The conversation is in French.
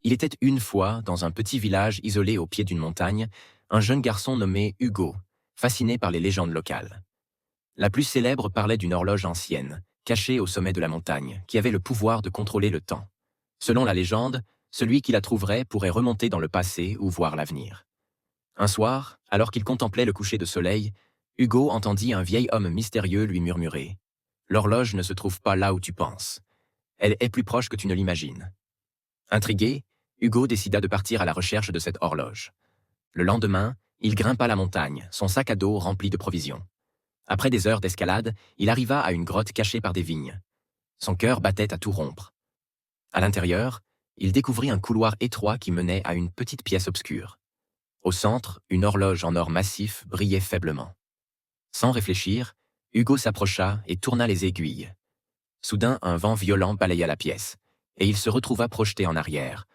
Il était une fois, dans un petit village isolé au pied d'une montagne, un jeune garçon nommé Hugo, fasciné par les légendes locales. La plus célèbre parlait d'une horloge ancienne, cachée au sommet de la montagne, qui avait le pouvoir de contrôler le temps. Selon la légende, celui qui la trouverait pourrait remonter dans le passé ou voir l'avenir. Un soir, alors qu'il contemplait le coucher de soleil, Hugo entendit un vieil homme mystérieux lui murmurer « L'horloge ne se trouve pas là où tu penses. Elle est plus proche que tu ne l'imagines. » Intrigué, Hugo décida de partir à la recherche de cette horloge. Le lendemain, il grimpa la montagne, son sac à dos rempli de provisions. Après des heures d'escalade, il arriva à une grotte cachée par des vignes. Son cœur battait à tout rompre. À l'intérieur, il découvrit un couloir étroit qui menait à une petite pièce obscure. Au centre, une horloge en or massif brillait faiblement. Sans réfléchir, Hugo s'approcha et tourna les aiguilles. Soudain, un vent violent balaya la pièce, et il se retrouva projeté en arrière,